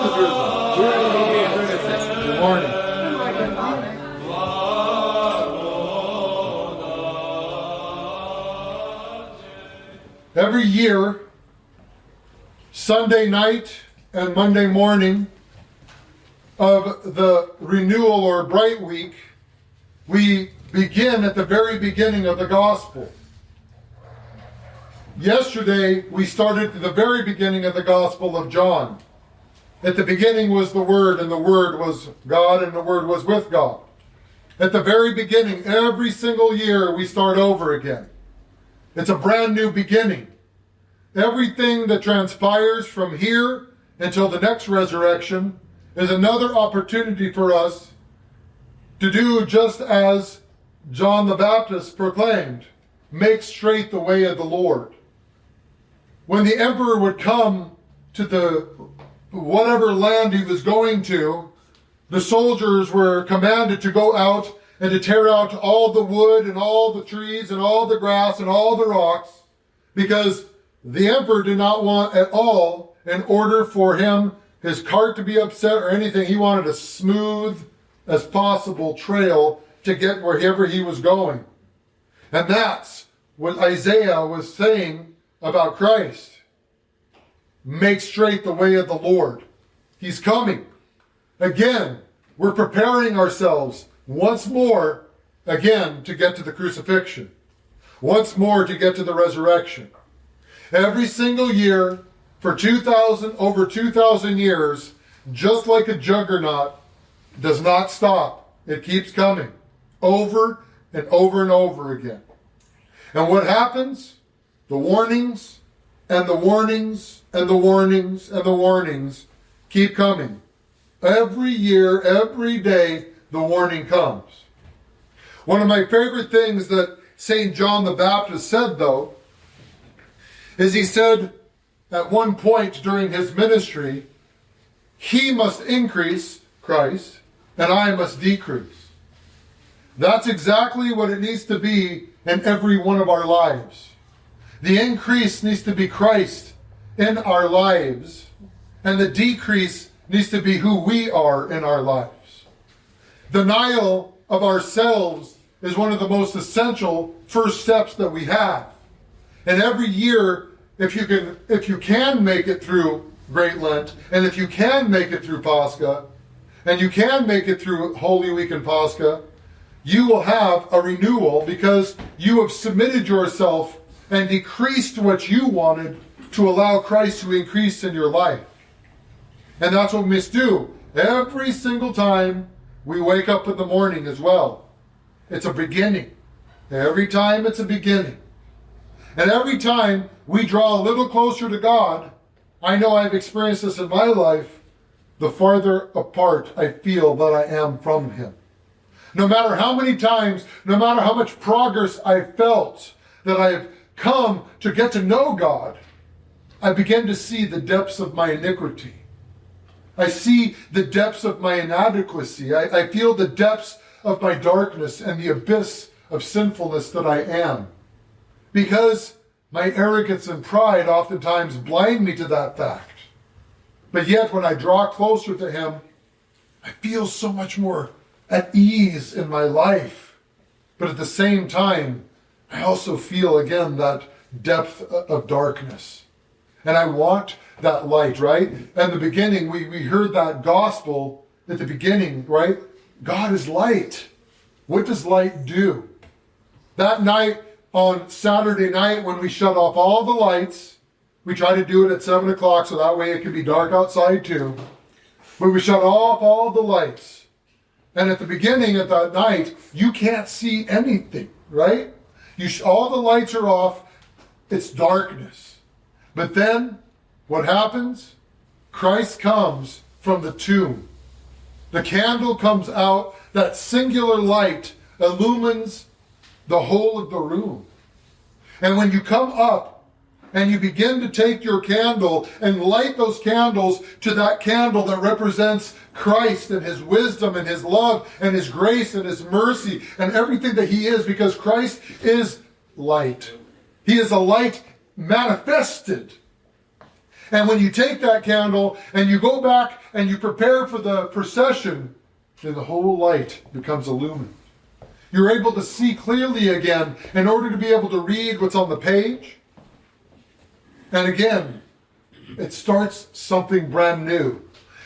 is risen. Good morning. Every year, Sunday night and Monday morning of the Renewal or Bright Week, we begin at the very beginning of the Gospel. Yesterday, we started at the very beginning of the Gospel of John. At the beginning was the Word, and the Word was God, and the Word was with God. At the very beginning, every single year, we start over again. It's a brand new beginning. Everything that transpires from here until the next resurrection is another opportunity for us to do just as John the Baptist proclaimed, make straight the way of the Lord. When the emperor would come to the whatever land he was going to, the soldiers were commanded to go out and to tear out all the wood and all the trees and all the grass and all the rocks, because the emperor did not want at all, in order for his cart to be upset or anything, he wanted a smooth as possible trail to get wherever he was going. And that's what Isaiah was saying about Christ. Make straight the way of the Lord. He's coming. Again, we're preparing ourselves once more, again, to get to the crucifixion. Once more to get to the resurrection. Every single year, for over 2,000 years, just like a juggernaut, does not stop. It keeps coming. Over and over and over again. And what happens? The warnings and the warnings and the warnings and the warnings keep coming. Every year, every day, the warning comes. One of my favorite things that St. John the Baptist said, though, is he said at one point during his ministry, he must increase, Christ, and I must decrease. That's exactly what it needs to be in every one of our lives. The increase needs to be Christ in our lives, and the decrease needs to be who we are in our lives. Denial of ourselves is one of the most essential first steps that we have. And every year, if you can make it through Great Lent, and if you can make it through Pascha, and you can make it through Holy Week and Pascha, you will have a renewal because you have submitted yourself and decreased what you wanted to allow Christ to increase in your life. And that's what we must do every single time we wake up in the morning as well. It's a beginning. Every time it's a beginning. And every time we draw a little closer to God, I know I've experienced this in my life, the farther apart I feel that I am from Him. No matter how many times, no matter how much progress I felt that I've come to get to know God, I begin to see the depths of my iniquity. I see the depths of my inadequacy. I feel the depths of my darkness and the abyss of sinfulness that I am. Because my arrogance and pride oftentimes blind me to that fact. But yet when I draw closer to Him, I feel so much more at ease in my life. But at the same time, I also feel again that depth of darkness. And I want that light, right? And the beginning, we heard that gospel at the beginning, right? God is light. What does light do? That night, on Saturday night, when we shut off all the lights, we try to do it at 7 o'clock so that way it can be dark outside too. But we shut off all the lights. And at the beginning of that night, you can't see anything, right? All the lights are off. It's darkness. But then, what happens? Christ comes from the tomb. The candle comes out. That singular light illumines the whole of the room. And when you come up and you begin to take your candle and light those candles to that candle that represents Christ and His wisdom and His love and His grace and His mercy and everything that He is, because Christ is light. He is a light manifested. And when you take that candle and you go back and you prepare for the procession, then the whole light becomes illumined. You're able to see clearly again in order to be able to read what's on the page. And again, it starts something brand new.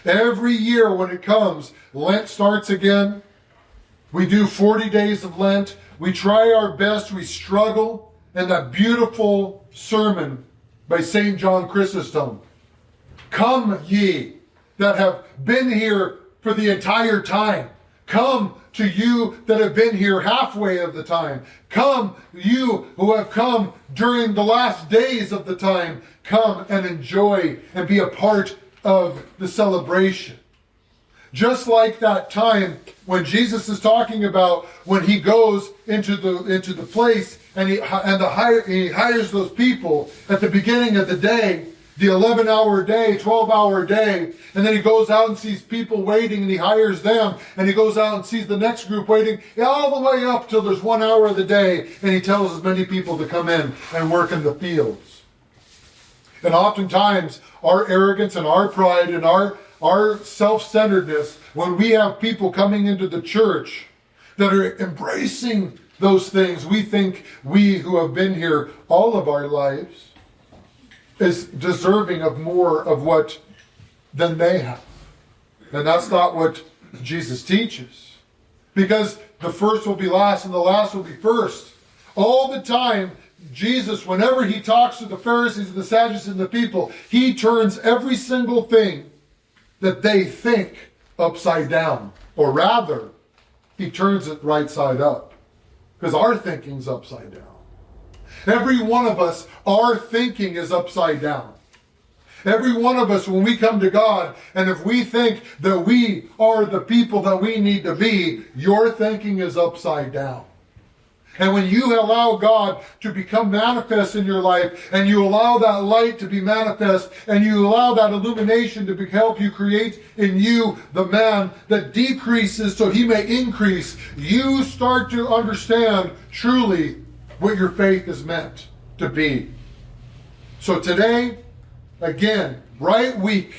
Every year when it comes, Lent starts again. We do 40 days of Lent. We try our best. We struggle. And that beautiful sermon by St. John Chrysostom. Come ye that have been here for the entire time. Come to you that have been here halfway of the time. Come, you who have come during the last days of the time. Come and enjoy and be a part of the celebration. Just like that time when Jesus is talking about when he goes into the place and he hires those people at the beginning of the day, the 11-hour day, 12-hour day, and then he goes out and sees people waiting and he hires them, and he goes out and sees the next group waiting all the way up till there's 1 hour of the day, and he tells as many people to come in and work in the fields. And oftentimes our arrogance and our pride and our self-centeredness, when we have people coming into the church that are embracing those things, we think we who have been here all of our lives is deserving of more of what than they have. And that's not what Jesus teaches. Because the first will be last and the last will be first. All the time, Jesus, whenever he talks to the Pharisees and the Sadducees and the people, he turns every single thing that they think upside down. Or rather, he turns it right side up. Because our thinking's upside down. Every one of us, our thinking is upside down. Every one of us, when we come to God, and if we think that we are the people that we need to be, your thinking is upside down. And when you allow God to become manifest in your life, and you allow that light to be manifest, and you allow that illumination to help you create in you the man that decreases so he may increase, you start to understand truly what your faith is meant to be. So today, again, bright week,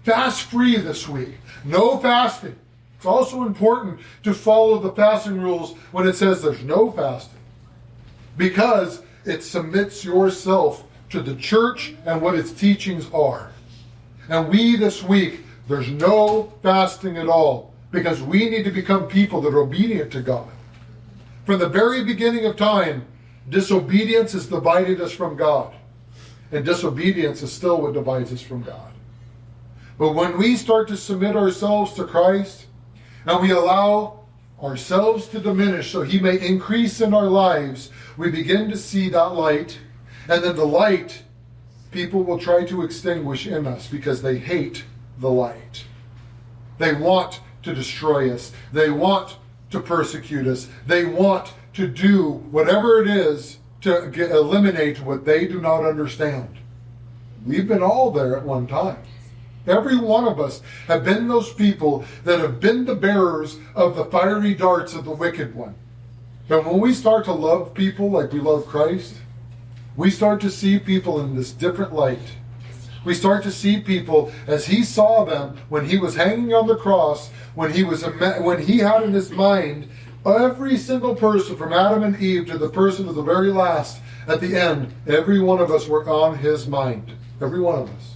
fast free this week, no fasting. It's also important to follow the fasting rules when it says there's no fasting, because it submits yourself to the church and what its teachings are. And we this week, there's no fasting at all, because we need to become people that are obedient to God. From the very beginning of time, disobedience has divided us from God. And disobedience is still what divides us from God. But when we start to submit ourselves to Christ, and we allow ourselves to diminish so he may increase in our lives, we begin to see that light. And then the light, people will try to extinguish in us because they hate the light. They want to destroy us. They want to persecute us. They want to do whatever it is to eliminate what they do not understand. We've been all there at one time. Every one of us have been those people that have been the bearers of the fiery darts of the wicked one. But when we start to love people like we love Christ, we start to see people in this different light. We start to see people as he saw them when he was hanging on the cross, when he had in his mind every single person from Adam and Eve to the person of the very last. At the end, every one of us were on his mind. Every one of us.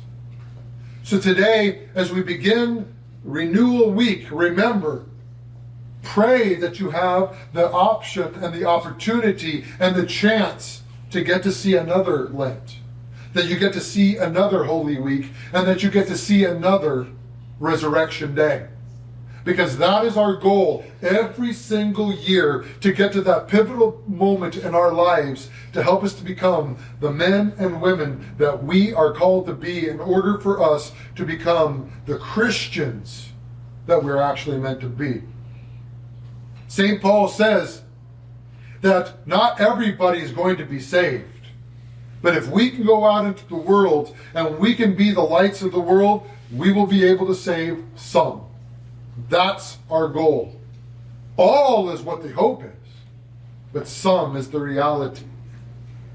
So today, as we begin Renewal Week, remember, pray that you have the option and the opportunity and the chance to get to see another Lent. That you get to see another Holy Week, and that you get to see another Resurrection Day. Because that is our goal every single year, to get to that pivotal moment in our lives to help us to become the men and women that we are called to be in order for us to become the Christians that we're actually meant to be. St. Paul says that not everybody is going to be saved. But if we can go out into the world and we can be the lights of the world, we will be able to save some. That's our goal. All is what the hope is, but some is the reality.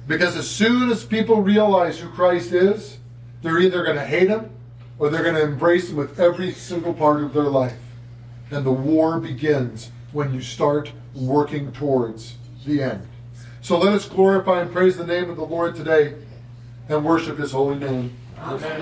Because as soon as people realize who Christ is, They're either going to hate him or they're going to embrace him with every single part of their life. And the war begins when you start working towards the end. So let us glorify and praise the name of the Lord today and worship his holy name. Amen.